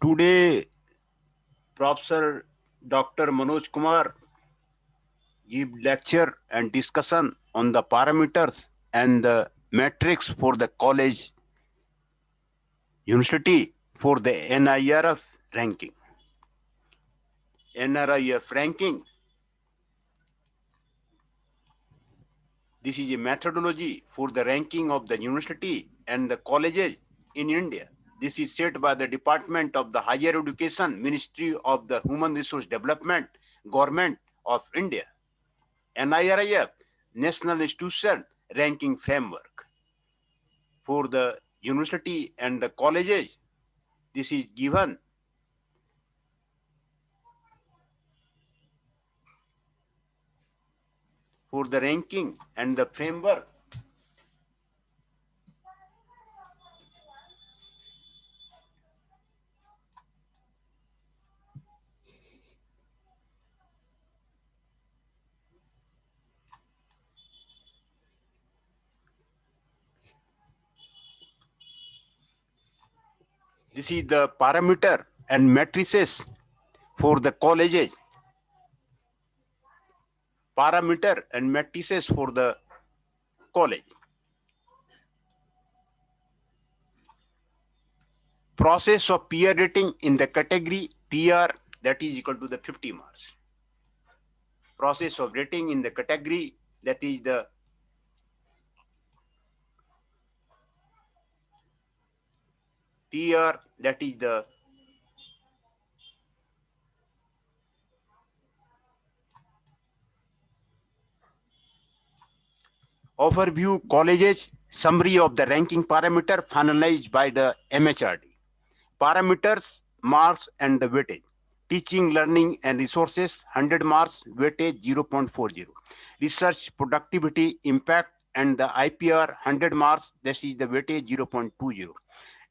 Today, Professor Dr. Manoj Kumar give lecture and discussion on the parameters and the metrics for the college university for the NIRF ranking. NIRF ranking, this is a methodology for the ranking of the university and the colleges in India. This is set by the Department of the Higher Education, Ministry of the Human Resource Development, Government of India. NIRF, National Institution Ranking Framework. For the university and the colleges, this is given. For the ranking and the framework, this is the parameter and matrices for the colleges. Parameter and matrices for the college. Process of peer rating in the category TR, that is equal to the 50 marks. Process of rating in the category, that is the TR, that is the overview colleges, summary of the ranking parameter finalized by the MHRD. Parameters, marks and the weightage. Teaching, learning and resources, 100 marks, weightage 0.40. Research, productivity, impact and the IPR, 100 marks, that is the weightage 0.20.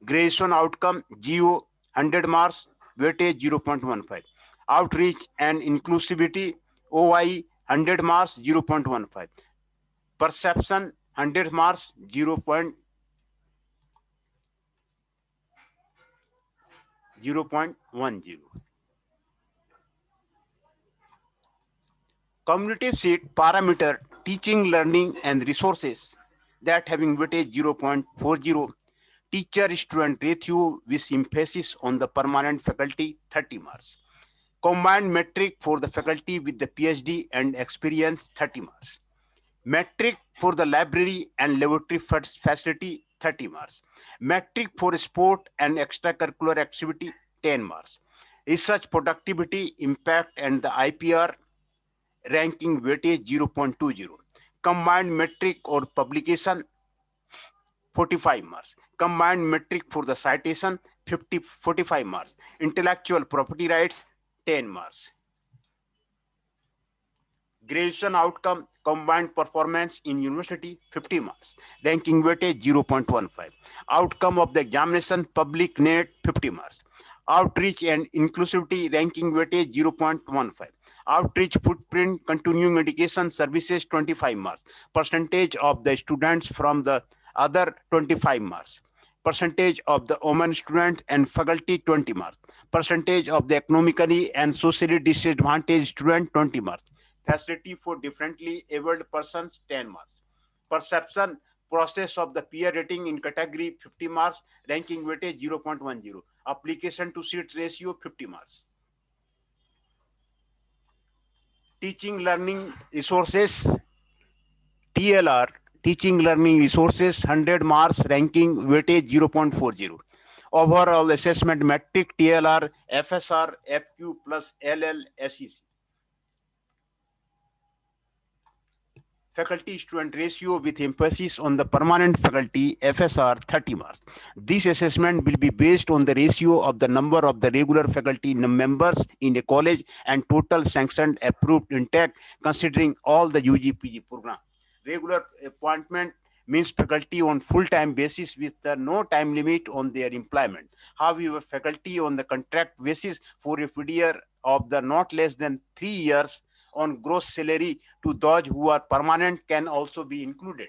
Graduation outcome, GO, 100 marks, weightage 0.15. Outreach and inclusivity, OI, 100 marks, 0.15. Perception, 100 marks, 0.10. Cumulative seat parameter, teaching, learning and resources, that having weightage 0.40. Teacher student ratio with emphasis on the permanent faculty, 30 marks. Combined metric for the faculty with the PhD and experience, 30 marks. Metric for the library and laboratory facility, 30 marks. Metric for sport and extracurricular activity, 10 marks. Research productivity, impact and the IPR ranking weightage 0.20. Combined metric or publication, 45 marks. Combined metric for the citation, 45 marks. Intellectual property rights, 10 marks. Graduation outcome, combined performance in university, 50 marks. Ranking weightage 0.15. Outcome of the examination, public net, 50 marks. Outreach and inclusivity ranking weightage 0.15. Outreach footprint, continuing education services, 25 marks. Percentage of the students from the other, 25 marks. Percentage of the women students and faculty, 20 marks. Percentage of the economically and socially disadvantaged student, 20 marks. Facility for differently abled persons, 10 marks. Perception, process of the peer rating in category, 50 marks. Ranking weightage 0.10. Application to seat ratio, 50 marks. Teaching, learning resources, TLR, teaching, learning resources, 100 marks. Ranking weightage 0.40. Overall assessment metric, TLR, FSR, FQ plus LL, SEC. Faculty student ratio with emphasis on the permanent faculty, FSR, 30 marks. This assessment will be based on the ratio of the number of the regular faculty members in a college and total sanctioned approved intake considering all the UG/PG program. Regular appointment means faculty on full-time basis with no time limit on their employment. However, faculty on the contract basis for a period of the not less than 3 years on gross salary to those who are permanent can also be included.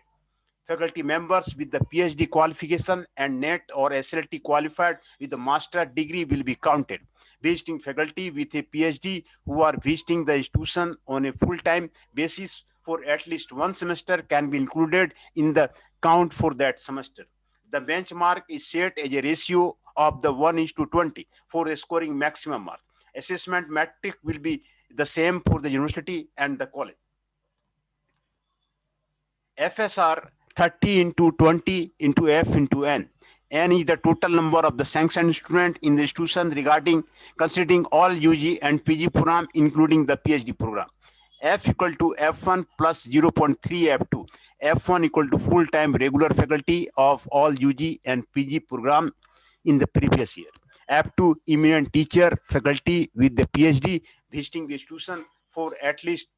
faculty members with the PhD qualification and NET or SLT qualified with the master degree will be counted. Visiting faculty with a PhD who are visiting the institution on a full-time basis for at least one semester can be included in the count for that semester. The benchmark is set as a ratio of the 1:20 for scoring maximum mark. Assessment metric will be the same for the university and the college. FSR 30 into 20 into F into N. N is the total number of the sanctioned student in the institution regarding considering all UG and PG program including the PhD program. F equal to F1 plus 0.3 F2. F1 equal to full-time regular faculty of all UG and PG program in the previous year. F2 eminent teacher faculty with the PhD visiting the institution for at least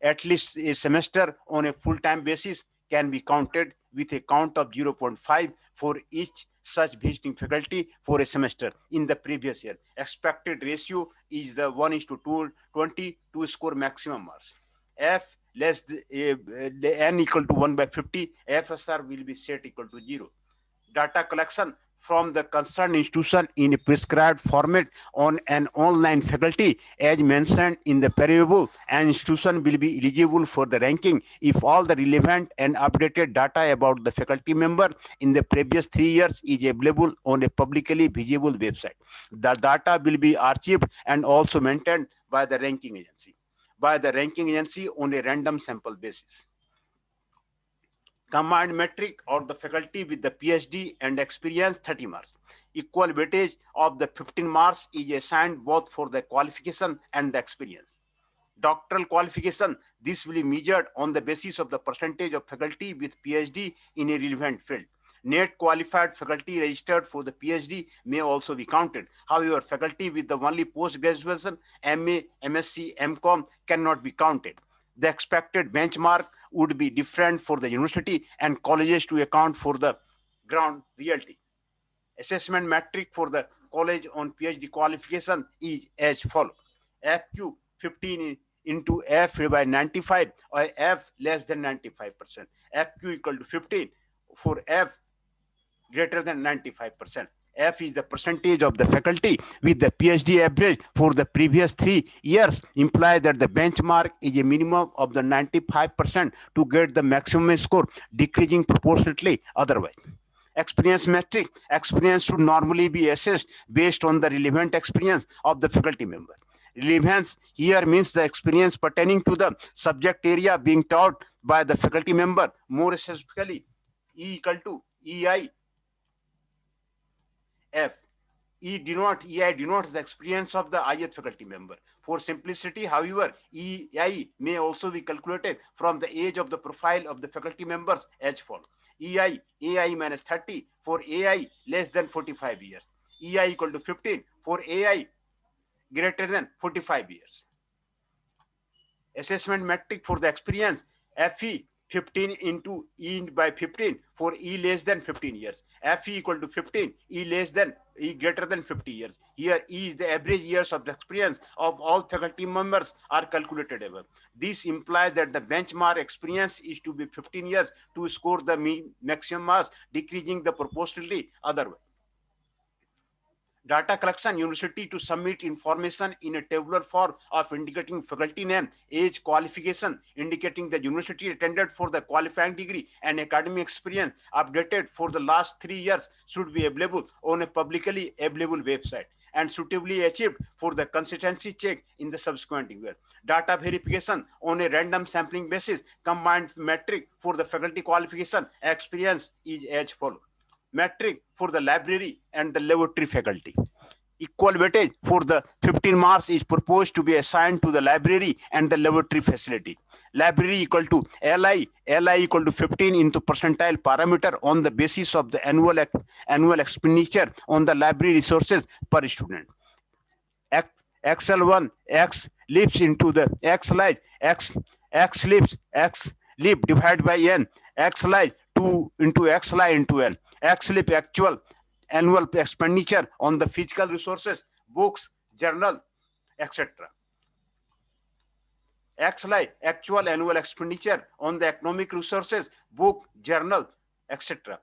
a semester on a full-time basis can be counted with a count of 0.5 for each such visiting faculty for a semester in the previous year. Expected ratio is the 1:20 to score maximum marks. F less n equal to 1/50, FSR will be set equal to 0. Data collection from the concerned institution in a prescribed format on an online faculty as mentioned in the preamble, an institution will be eligible for the ranking if all the relevant and updated data about the faculty member in the previous 3 years is available on a publicly visible website. The data will be archived and also maintained by the ranking agency on a random sample basis. Combined metric or the faculty with the PhD and experience 30 marks. Equal weightage of the 15 marks is assigned both for the qualification and the experience. Doctoral qualification, this will be measured on the basis of the percentage of faculty with PhD in a relevant field. NET qualified faculty registered for the PhD may also be counted. However, faculty with the only post-graduation, MA, MSc, MCom cannot be counted. The expected benchmark would be different for the university and colleges to account for the ground reality. Assessment metric for the college on PhD qualification is as follows. FQ 15 into F by 95 or F less than 95%. FQ equal to 15 for F greater than 95%. F is the percentage of the faculty with the PhD average for the previous 3 years, imply that the benchmark is a minimum of the 95% to get the maximum score, decreasing proportionately otherwise. Experience metric, experience should normally be assessed based on the relevant experience of the faculty member. Relevance here means the experience pertaining to the subject area being taught by the faculty member, more specifically E equal to EI F. EI denotes the experience of the ith faculty member. For simplicity, however, EI may also be calculated from the age of the profile of the faculty members as follows. AI minus 30 for AI less than 45 years. EI equal to 15 for AI greater than 45 years. Assessment metric for the experience, FE 15 into E by 15 for E less than 15 years. FE equal to 15, E greater than 50 years. Here E is the average years of the experience of all faculty members are calculated above. This implies that the benchmark experience is to be 15 years to score the maximum marks, decreasing the proportionally otherwise. Data collection, university to submit information in a tabular form of indicating faculty name, age, qualification, indicating the university attended for the qualifying degree and academic experience updated for the last 3 years should be available on a publicly available website and suitably achieved for the consistency check in the subsequent year. Data verification on a random sampling basis, combined metric for the faculty qualification experience is as follows. Metric for the library and the laboratory faculty. Equal weightage for the 15 marks is proposed to be assigned to the library and the laboratory facility. Library equal to LI equal to 15 into percentile parameter on the basis of the annual expenditure on the library resources per student. XL1 X lives into the X live X lib divided by N X live 2 into X live into N. XLIP actual annual expenditure on the physical resources, books, journal, etc. XLI, actual annual expenditure on the economic resources, book, journal, etc.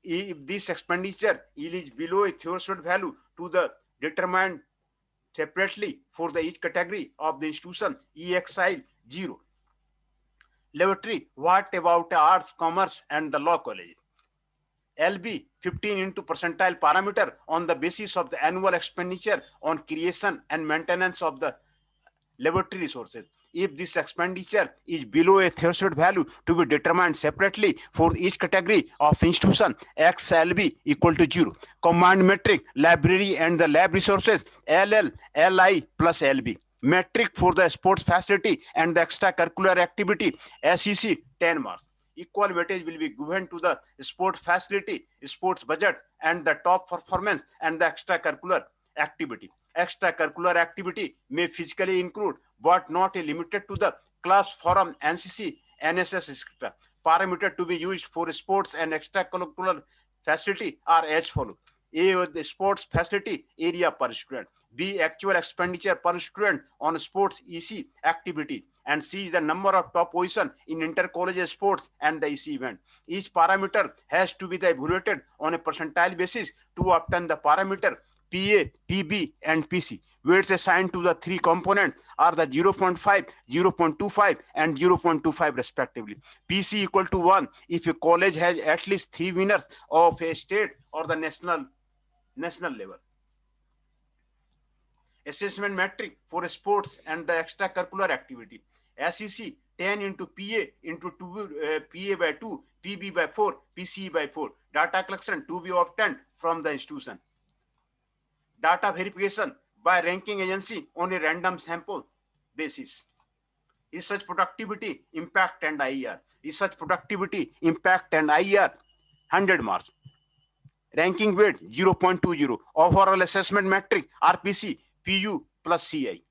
If this expenditure is below a threshold value to the determined separately for the each category of the institution, EXI 0. Laboratory, what about arts, commerce, and the law college? LB 15 into percentile parameter on the basis of the annual expenditure on creation and maintenance of the laboratory resources. If this expenditure is below a threshold value to be determined separately for each category of institution, XLB equal to 0. Combined metric, library and the lab resources, LL, LI plus LB. Metric for the sports facility and the extracurricular activity, SEC 10 marks. Equal weightage will be given to the sport facility, sports budget, and the top performance and the extracurricular activity. Extracurricular activity may physically include, but not limited to, the class, forum, NCC, NSS, etc. Parameter to be used for sports and extracurricular facility are as follows. A, the sports facility area per student. B, actual expenditure per student on sports EC activity. And C is the number of top position in inter-college sports and the EC event. Each parameter has to be evaluated on a percentile basis to obtain the parameter PA, PB, and PC. Weights assigned to the three components are the 0.5, 0.25, and 0.25 respectively. PC equal to 1 if a college has at least 3 winners of a state or the national level. Assessment metric for sports and the extracurricular activity. SEC 10 into PA into 2, PA by 2, PB by 4, PC by 4. Data collection to be obtained from the institution. Data verification by ranking agency on a random sample basis. Research productivity, impact and IER. Research productivity, impact and IER 100 marks. Ranking weight 0.20. Overall assessment metric RPC, PU plus CI.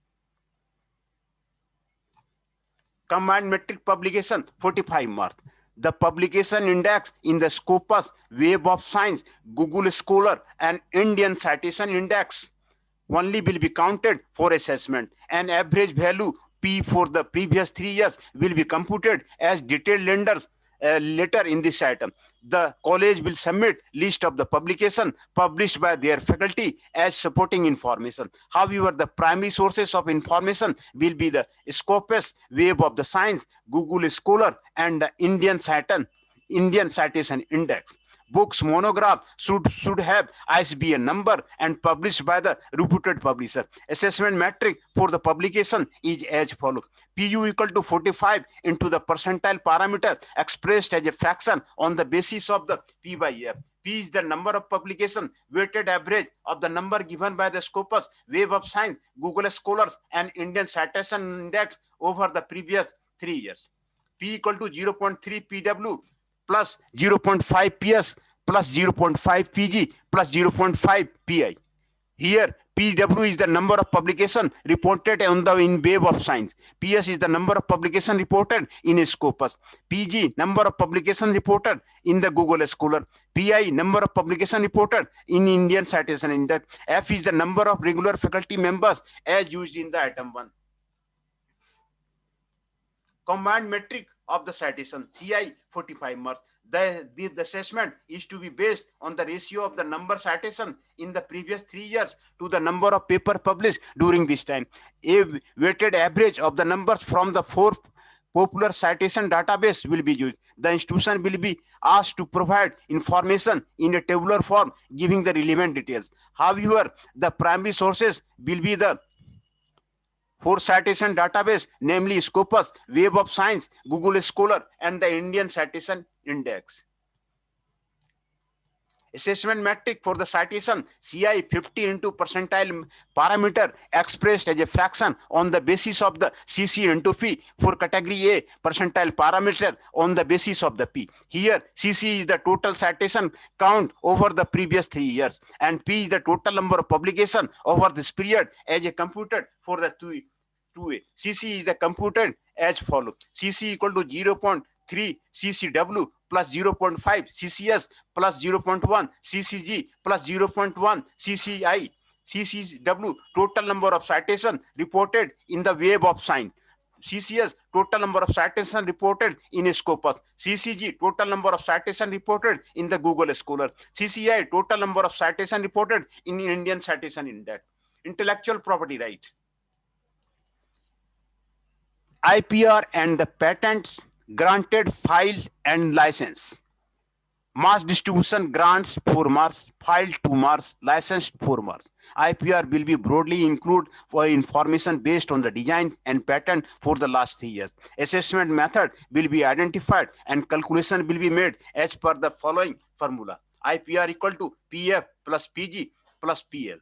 Combined metric publication 45 marks. The publication index in the Scopus, Web of Science, Google Scholar, and Indian Citation Index only will be counted for assessment. An average value P for the previous 3 years will be computed as detailed lenders later in this item. The college will submit list of the publication published by their faculty as supporting information. However, the primary sources of information will be the Scopus, Web of the Science, Google Scholar, and the Indian Citation Index. Books monograph should have ISBN number and published by the reputed publisher. Assessment metric for the publication is as follows. PU equal to 45 into the percentile parameter expressed as a fraction on the basis of the P by F. P is the number of publication weighted average of the number given by the Scopus, Web of Science, Google Scholars, and Indian Citation Index over the previous 3 years. P equal to 0.3 PW plus 0.5 PS plus 0.5 PG plus 0.5 PI. Here, PW is the number of publication reported in Web of Science. PS is the number of publication reported in Scopus. PG, number of publication reported in the Google Scholar. PI, number of publication reported in Indian Citation Index. F is the number of regular faculty members as used in the item 1. Combined metric of the citation, CI 45 marks. The assessment is to be based on the ratio of the number citation in the previous 3 years to the number of paper published during this time. A weighted average of the numbers from the 4 popular citation database will be used. The institution will be asked to provide information in a tabular form giving the relevant details. However, the primary sources will be the 4 citation database, namely Scopus, Web of Science, Google Scholar, and the Indian Citation Index. Assessment metric for the citation, CI 50 into percentile parameter expressed as a fraction on the basis of the CC into P for category A, percentile parameter on the basis of the P. Here, CC is the total citation count over the previous 3 years, and P is the total number of publication over this period as a computed for the 2A. CC is the computed as follows. CC equal to 0.3 CCW plus 0.5 CCS plus 0.1 CCG plus 0.1 CCI. CCW, total number of citation reported in the Web of Science. CCS, total number of citations reported in Scopus. CCG, total number of citations reported in the Google Scholar. CCI, total number of citations reported in Indian Citation Index. Intellectual property right. IPR and the patents granted, filed and license. Mass distribution grants 4 marks, filed 2 marks, licensed 4 marks. IPR will be broadly included for information based on the design and patent for the last 3 years. Assessment method will be identified and calculation will be made as per the following formula. IPR equal to PF plus PG plus PL.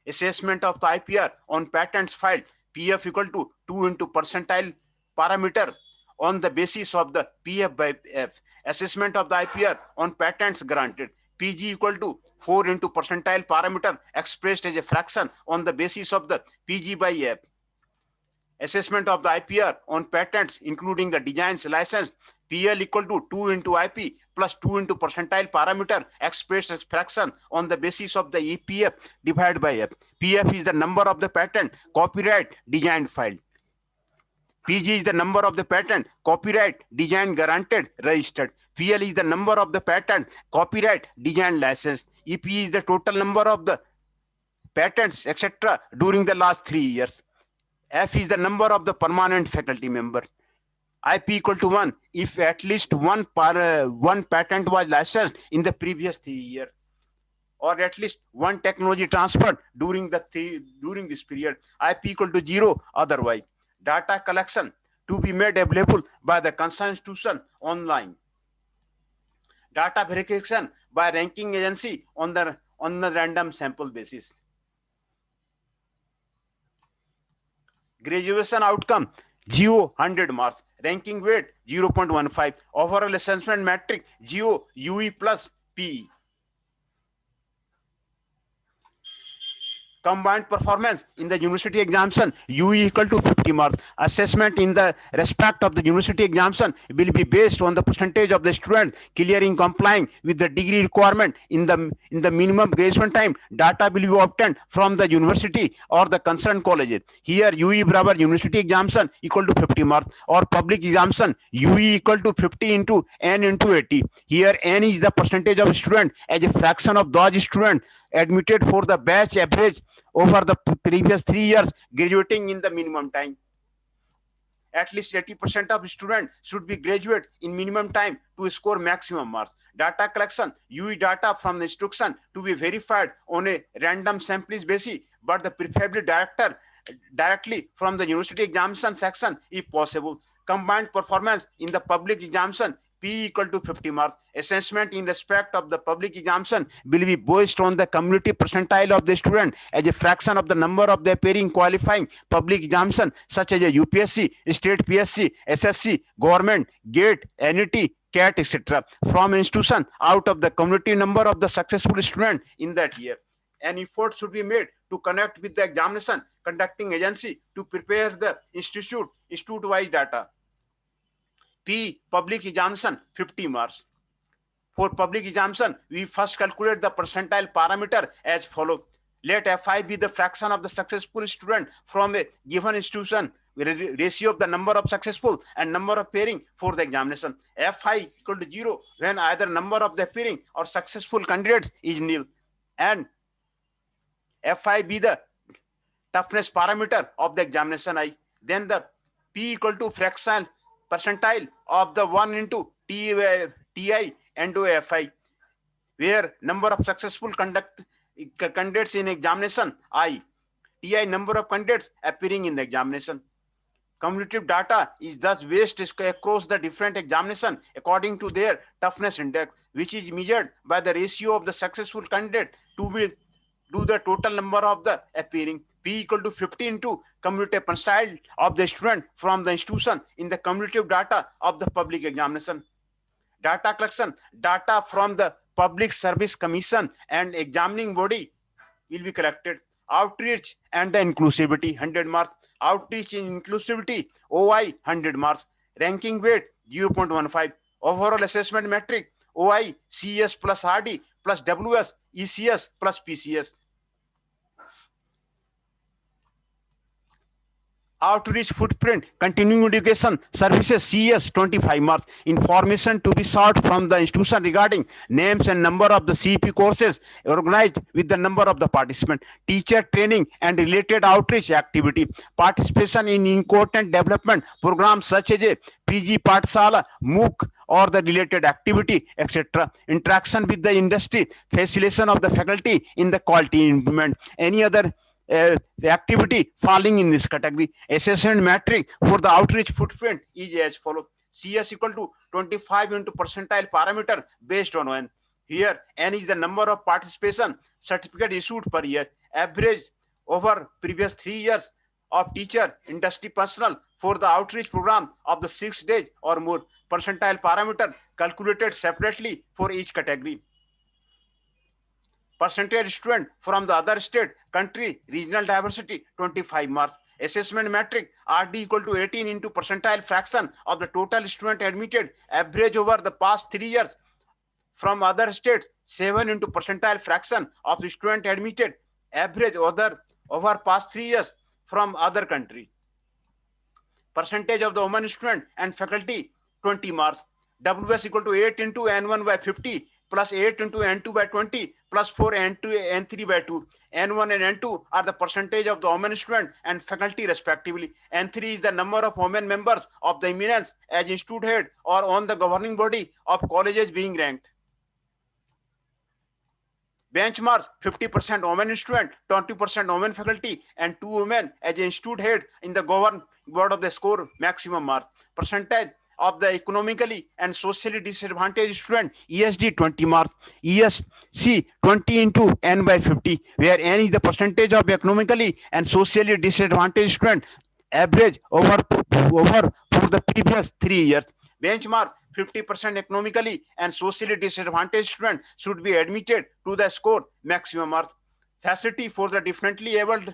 Assessment of the IPR on patents filed, PF equal to 2 into percentile parameter on the basis of the PF by F. Assessment of the IPR on patents granted, PG equal to 4 into percentile parameter expressed as a fraction on the basis of the PG by F. Assessment of the IPR on patents including the designs license, PL equal to 2 into IP plus 2 into percentile parameter expressed as fraction on the basis of the EPF divided by F. PF is the number of the patent, copyright, design filed. PG is the number of the patent, copyright, design granted, registered. PL is the number of the patent, copyright, design licensed. EP is the total number of the patents, etc. during the last 3 years. F is the number of the permanent faculty member. IP equal to 1 if at least one patent was licensed in the previous 3 years, or at least one technology transferred during this period. IP equal to 0 otherwise. Data collection to be made available by the concerned institution online. Data verification by ranking agency on the random sample basis. Graduation outcome, GO 100 marks. Ranking weight 0.15. Overall assessment metric, GO UE plus PE. Combined performance in the university examination, UE equal to 50 marks. Assessment in the respect of the university examination will be based on the percentage of the student clearing complying with the degree requirement in the minimum graduation time. Data will be obtained from the university or the concerned colleges. Here UE barabar university examination equal to 50 marks, or public examination UE equal to 50 into N into 80. Here N is the percentage of student as a fraction of those students admitted for the batch average over the previous 3 years graduating in the minimum time. At least 80% of students should be graduate in minimum time to score maximum marks. Data collection, UE data from the instruction to be verified on a random samples basis, but the preferably directly from the university examination section if possible. Combined performance in the public examination, P equal to 50 marks. Assessment in respect of the public examination will be based on the cumulative percentile of the student as a fraction of the number of the appearing qualifying public examination such as a UPSC, state PSC, SSC, government, GATE, NET, CAT, etc. from institution out of the cumulative number of the successful student in that year. An effort should be made to connect with the examination conducting agency to prepare the institute-wide data. P, public examination, 50 marks. For public examination, we first calculate the percentile parameter as follows. Let Fi be the fraction of the successful student from a given institution, ratio of the number of successful and number of appearing for the examination. Fi equal to 0 when either number of the appearing or successful candidates is nil. And Fi be the toughness parameter of the examination I. Then the P equal to fraction percentile of the 1 into TI and Fi, where number of successful candidates in examination I, TI number of candidates appearing in the examination. Cumulative data is thus based across the different examination according to their toughness index, which is measured by the ratio of the successful candidate to the total number of the appearing. P equal to 50 into cumulative percentile of the student from the institution in the cumulative data of the public examination. Data collection, data from the Public Service Commission and examining body will be collected. Outreach and the inclusivity, 100 marks. Outreach in inclusivity, OI, 100 marks. Ranking weight, 0.15. Overall assessment metric, OI, CS plus RD plus WS, ECS plus PCS. Outreach footprint, continuing education services CS 25 marks. Information to be sought from the institution regarding names and number of the CP courses organized with the number of the participant. Teacher training and related outreach activity. Participation in important development programs such as a PG Pathshala, MOOC, or the related activity, etc. Interaction with the industry, facilitation of the faculty in the quality improvement. Any other the activity falling in this category. Assessment metric for the outreach footprint is as follows. CS equal to 25 into percentile parameter based on N. Here N is the number of participation certificate issued per year. Average over previous 3 years of teacher industry personnel for the outreach program of the 6 days or more. Percentile parameter calculated separately for each category. Percentage student from the other state, country, regional diversity, 25 marks. Assessment metric, RD equal to 18 into percentile fraction of the total student admitted, average over the past 3 years from other states, 7 into percentile fraction of the student admitted, average over past 3 years from other country. Percentage of the women student and faculty, 20 marks. WS equal to 8 into N1 by 50 plus 8 into N2 by 20 plus 4 N2 N3 by 2. N1 and N2 are the percentage of the women student and faculty respectively. N3 is the number of women members of the eminence as institute head or on the governing body of colleges being ranked. Benchmarks, 50% women student, 20% women faculty, and 2 women as institute head in the governing board of the score maximum marks. Percentage of the economically and socially disadvantaged student, ESD 20 marks. ESC 20 into N by 50, where N is the percentage of economically and socially disadvantaged student, average over for the previous 3 years. Benchmark, 50% economically and socially disadvantaged student should be admitted to the score maximum marks. Facility for the differently abled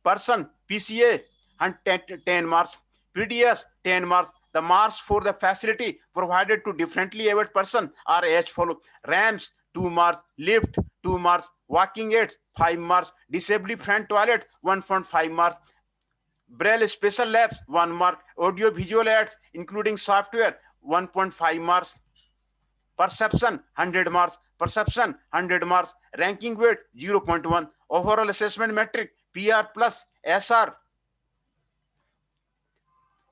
person, PCA, 10 marks. PDS, 10 marks. The marks for the facility provided to differently abled person are as follows. Ramps, 2 marks. Lift, 2 marks. Walking aids, 5 marks. Disabled front toilet, 1.5 marks. Braille special labs, 1 mark. Audio visual aids, including software, 1.5 marks. Perception, 100 marks. Perception, 100 marks. Ranking weight, 0.1. Overall assessment metric, PR plus SR.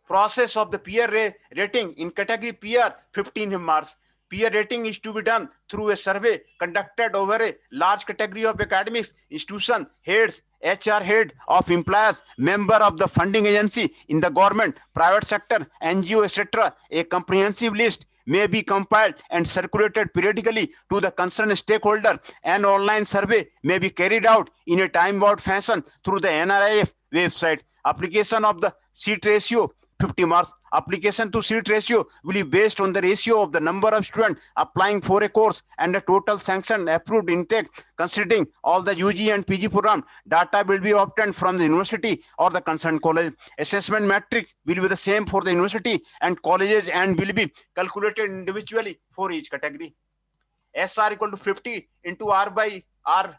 Process of the peer rating in category PR, 15 marks. Peer rating is to be done through a survey conducted over a large category of academics, institution, heads, HR head of employers, member of the funding agency in the government, private sector, NGO, etc. A comprehensive list may be compiled and circulated periodically to the concerned stakeholder. An online survey may be carried out in a time-bound fashion through the NRIF website. Application of the seat ratio, 50 marks. Application to seat ratio will be based on the ratio of the number of students applying for a course and the total sanctioned approved intake, considering all the UG and PG program. Data will be obtained from the university or the concerned college. Assessment metric will be the same for the university and colleges and will be calculated individually for each category. SR equal to 50 into R by R.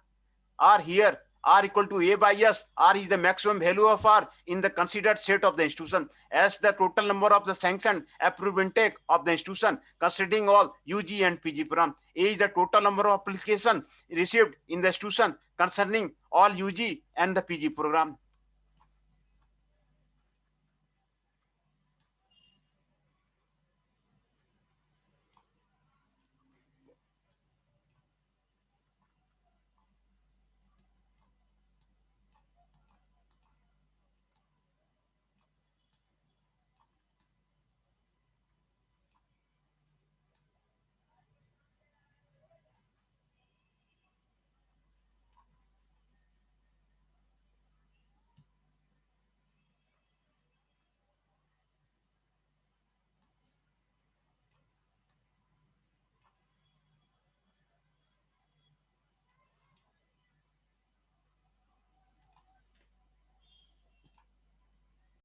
R here. R equal to A by S. R is the maximum value of R in the considered set of the institution. S the total number of the sanctioned approved intake of the institution, considering all UG and PG program. A is the total number of applications received in the institution concerning all UG and the PG program.